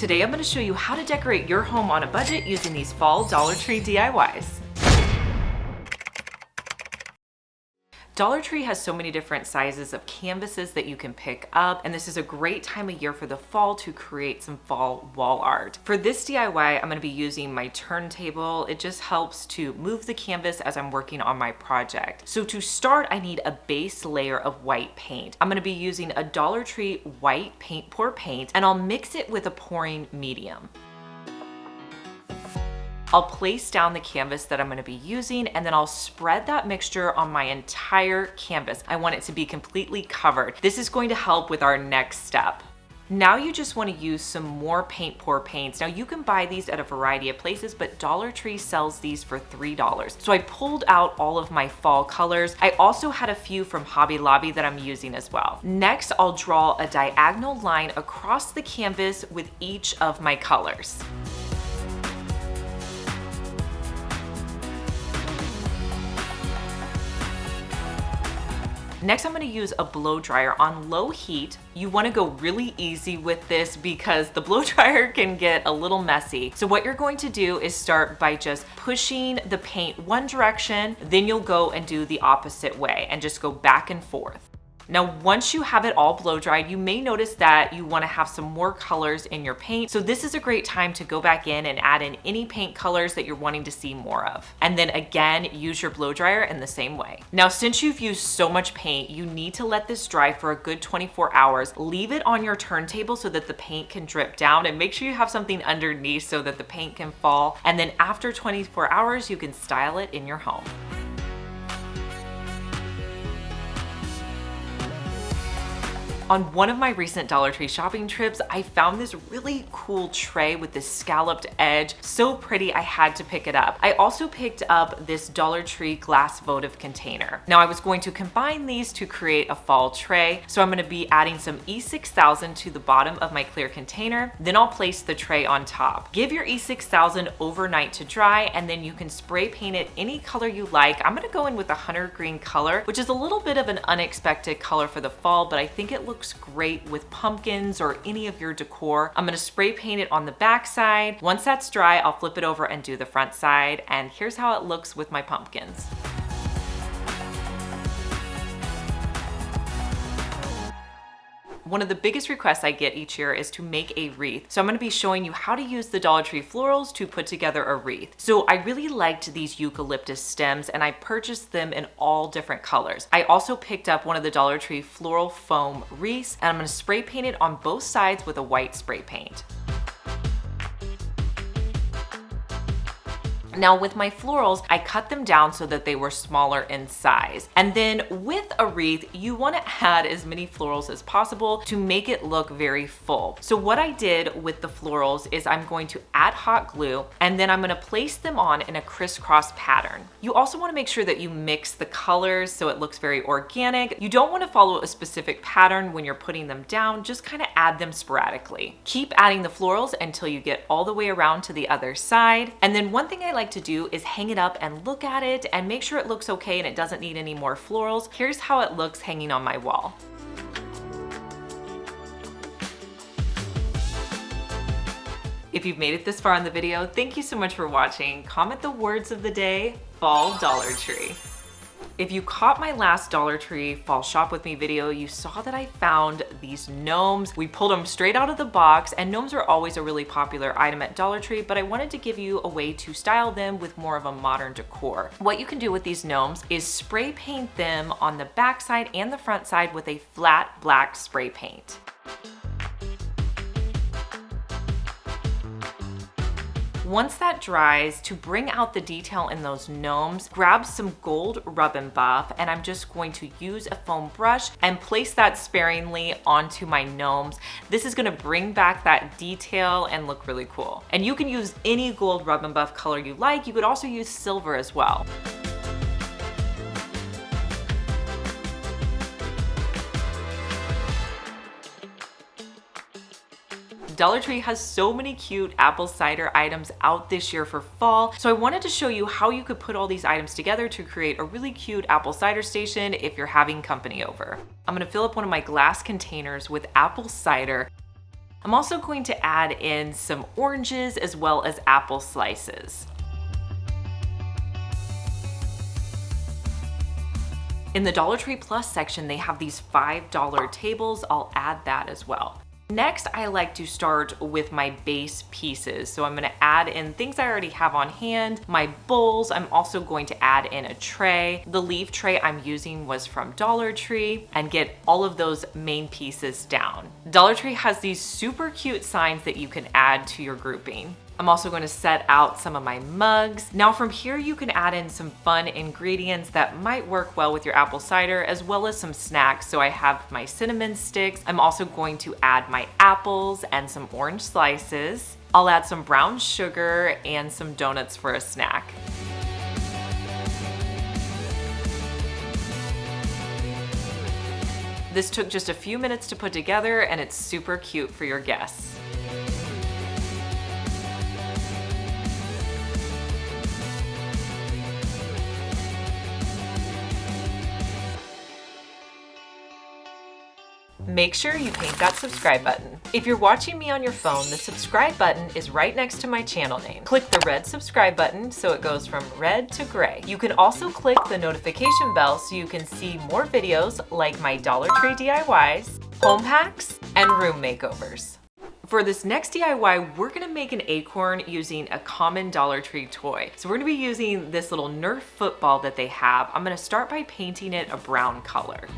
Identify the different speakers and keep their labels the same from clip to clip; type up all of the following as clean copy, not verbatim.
Speaker 1: Today I'm going to show you how to decorate your home on a budget using these fall Dollar Tree DIYs. Dollar Tree has so many different sizes of canvases that you can pick up, and this is a great time of year for the fall to create some fall wall art. For this DIY, I'm going to be using my turntable. It just helps to move the canvas as I'm working on my project. So to start, I need a base layer of white paint. I'm going to be using a Dollar Tree white paint pour paint, and I'll mix it with a pouring medium. I'll place down the canvas that I'm going to be using, and then I'll spread that mixture on my entire canvas. I want it to be completely covered. This is going to help with our next step. Now you just want to use some more paint pour paints. Now you can buy these at a variety of places, but Dollar Tree sells these for $3. So I pulled out all of my fall colors. I also had a few from Hobby Lobby that I'm using as well. Next, I'll draw a diagonal line across the canvas with each of my colors. Next, I'm going to use a blow dryer on low heat. You want to go really easy with this because the blow dryer can get a little messy. So what you're going to do is start by just pushing the paint one direction, then you'll go and do the opposite way and just go back and forth. Now, once you have it all blow dried, you may notice that you want to have some more colors in your paint. So this is a great time to go back in and add in any paint colors that you're wanting to see more of. And then again, use your blow dryer in the same way. Now, since you've used so much paint, you need to let this dry for a good 24 hours. Leave it on your turntable so that the paint can drip down, and make sure you have something underneath so that the paint can fall. And then after 24 hours, you can style it in your home. On one of my recent Dollar Tree shopping trips, I found this really cool tray with this scalloped edge. So pretty, I had to pick it up. I also picked up this Dollar Tree glass votive container. Now I was going to combine these to create a fall tray. So I'm going to be adding some E6000 to the bottom of my clear container. Then I'll place the tray on top. Give your E6000 overnight to dry, and then you can spray paint it any color you like. I'm going to go in with a hunter green color, which is a little bit of an unexpected color for the fall, but I think it looks great with pumpkins or any of your decor. I'm going to spray paint it on the back side. Once that's dry, I'll flip it over and do the front side. And here's how it looks with my pumpkins. One of the biggest requests I get each year is to make a wreath. So I'm going to be showing you how to use the Dollar Tree florals to put together a wreath. So I really liked these eucalyptus stems, and I purchased them in all different colors. I also picked up one of the Dollar Tree floral foam wreaths, and I'm going to spray paint it on both sides with a white spray paint. Now with my florals, I cut them down so that they were smaller in size. And then with a wreath, you want to add as many florals as possible to make it look very full. So what I did with the florals is I'm going to add hot glue, and then I'm going to place them on in a crisscross pattern. You also want to make sure that you mix the colors so it looks very organic. You don't want to follow a specific pattern when you're putting them down, just kind of add them sporadically. Keep adding the florals until you get all the way around to the other side. And then one thing I like to do is hang it up and look at it and make sure it looks okay and it doesn't need any more florals. Here's how it looks hanging on my wall. If you've made it this far in the video, thank you so much for watching. Comment the words of the day: fall Dollar Tree. If you caught my last Dollar Tree Fall Shop With Me video, you saw that I found these gnomes. We pulled them straight out of the box, and gnomes are always a really popular item at Dollar Tree, but I wanted to give you a way to style them with more of a modern decor. What you can do with these gnomes is spray paint them on the back side and the front side with a flat black spray paint. Once that dries, to bring out the detail in those gnomes, grab some gold rub and buff, and I'm just going to use a foam brush and place that sparingly onto my gnomes. This is going to bring back that detail and look really cool. And you can use any gold rub and buff color you like. You could also use silver as well. Dollar Tree has so many cute apple cider items out this year for fall, so I wanted to show you how you could put all these items together to create a really cute apple cider station if you're having company over. I'm gonna fill up one of my glass containers with apple cider. I'm also going to add in some oranges as well as apple slices. In the Dollar Tree Plus section, they have these $5 tables. I'll add that as well. Next, I like to start with my base pieces. So I'm gonna add in things I already have on hand, my bowls. I'm also going to add in a tray. The leaf tray I'm using was from Dollar Tree, and get all of those main pieces down. Dollar Tree has these super cute signs that you can add to your grouping. I'm also going to set out some of my mugs. Now from here, you can add in some fun ingredients that might work well with your apple cider, as well as some snacks. So I have my cinnamon sticks. I'm also going to add my apples and some orange slices. I'll add some brown sugar and some donuts for a snack. This took just a few minutes to put together, and it's super cute for your guests. Make sure you paint that subscribe button. If you're watching me on your phone, the subscribe button is right next to my channel name. Click the red subscribe button so it goes from red to gray. You can also click the notification bell so you can see more videos like my Dollar Tree DIYs, home hacks, and room makeovers. For this next DIY, we're gonna make an acorn using a common Dollar Tree toy. So we're gonna be using this little Nerf football that they have. I'm gonna start by painting it a brown color.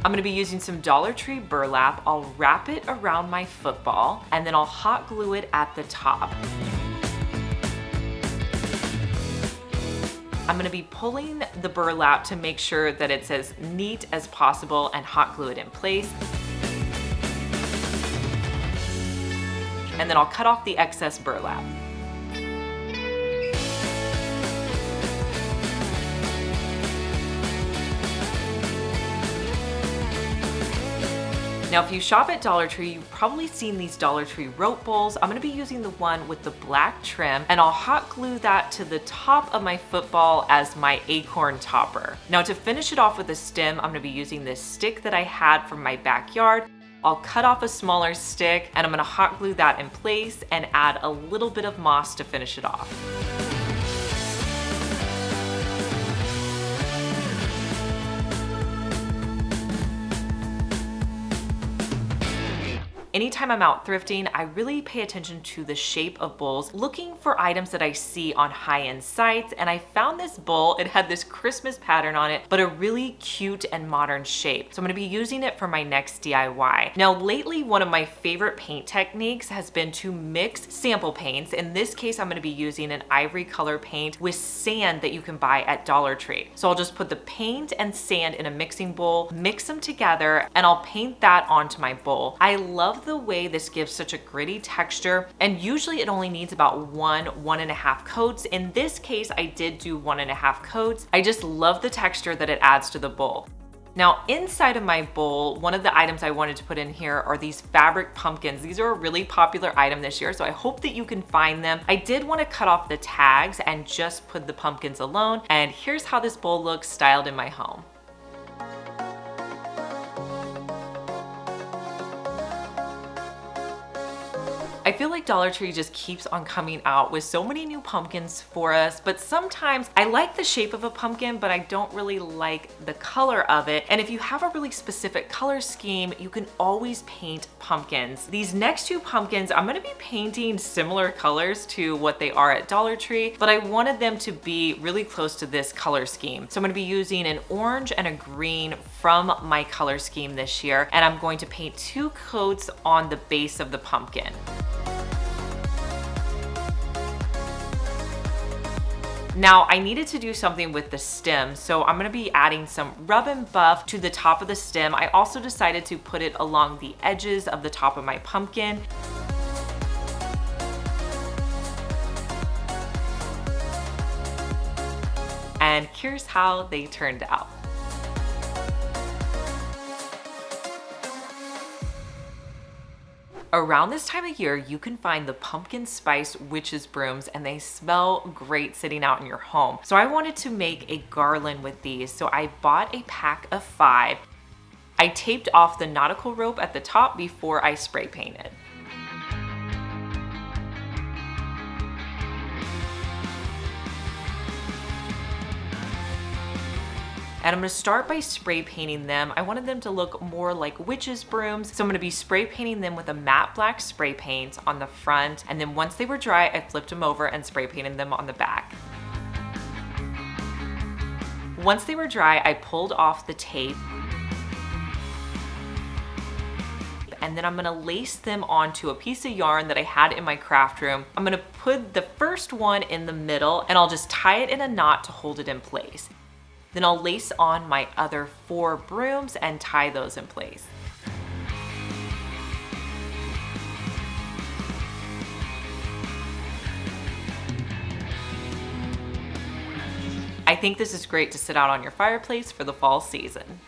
Speaker 1: I'm gonna be using some Dollar Tree burlap. I'll wrap it around my football, and then I'll hot glue it at the top. I'm gonna be pulling the burlap to make sure that it's as neat as possible and hot glue it in place. And then I'll cut off the excess burlap. Now, if you shop at Dollar Tree, you've probably seen these Dollar Tree rope bowls. I'm gonna be using the one with the black trim, and I'll hot glue that to the top of my football as my acorn topper. Now, to finish it off with a stem, I'm gonna be using this stick that I had from my backyard. I'll cut off a smaller stick, and I'm gonna hot glue that in place and add a little bit of moss to finish it off. Anytime I'm out thrifting, I really pay attention to the shape of bowls, looking for items that I see on high-end sites, and I found this bowl. It had this Christmas pattern on it, but a really cute and modern shape. So I'm gonna be using it for my next DIY. Now, lately, one of my favorite paint techniques has been to mix sample paints. In this case, I'm gonna be using an ivory color paint with sand that you can buy at Dollar Tree. So I'll just put the paint and sand in a mixing bowl, mix them together, and I'll paint that onto my bowl. I love the way this gives such a gritty texture, and usually it only needs about 1.5 coats. In this case, I did do 1.5 coats. I just love the texture that it adds to the bowl. Now, inside of my bowl, one of the items I wanted to put in here are these fabric pumpkins. These are a really popular item this year, so I hope that you can find them. I did want to cut off the tags and just put the pumpkins alone, and here's how this bowl looks styled in my home. I feel like Dollar Tree just keeps on coming out with so many new pumpkins for us, but sometimes I like the shape of a pumpkin, but I don't really like the color of it. And if you have a really specific color scheme, you can always paint pumpkins. These next two pumpkins, I'm gonna be painting similar colors to what they are at Dollar Tree, but I wanted them to be really close to this color scheme. So I'm gonna be using an orange and a green from my color scheme this year, and I'm going to paint 2 coats on the base of the pumpkin. Now, I needed to do something with the stem, so I'm gonna be adding some rub and buff to the top of the stem. I also decided to put it along the edges of the top of my pumpkin. And here's how they turned out. Around this time of year, you can find the pumpkin spice witch's brooms, and they smell great sitting out in your home. So I wanted to make a garland with these. So I bought a pack of 5. I taped off the nautical rope at the top before I spray painted. And I'm gonna start by spray painting them. I wanted them to look more like witches' brooms. So I'm gonna be spray painting them with a matte black spray paint on the front. And then once they were dry, I flipped them over and spray painted them on the back. Once they were dry, I pulled off the tape. And then I'm gonna lace them onto a piece of yarn that I had in my craft room. I'm gonna put the first one in the middle, and I'll just tie it in a knot to hold it in place. Then I'll lace on my other 4 brooms and tie those in place. I think this is great to sit out on your fireplace for the fall season.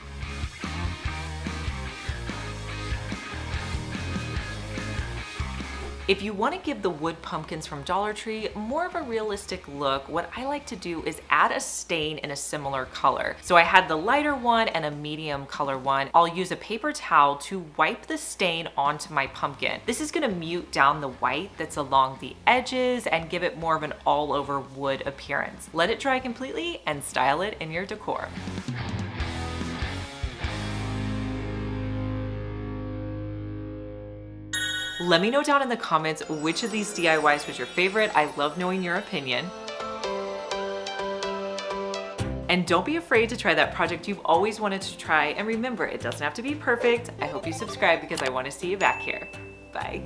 Speaker 1: If you want to give the wood pumpkins from Dollar Tree more of a realistic look, what I like to do is add a stain in a similar color. So I had the lighter one and a medium color one. I'll use a paper towel to wipe the stain onto my pumpkin. This is going to mute down the white that's along the edges and give it more of an all-over wood appearance. Let it dry completely and style it in your decor. Let me know down in the comments which of these DIYs was your favorite. I love knowing your opinion. And don't be afraid to try that project you've always wanted to try. And remember, it doesn't have to be perfect. I hope you subscribe because I want to see you back here. Bye.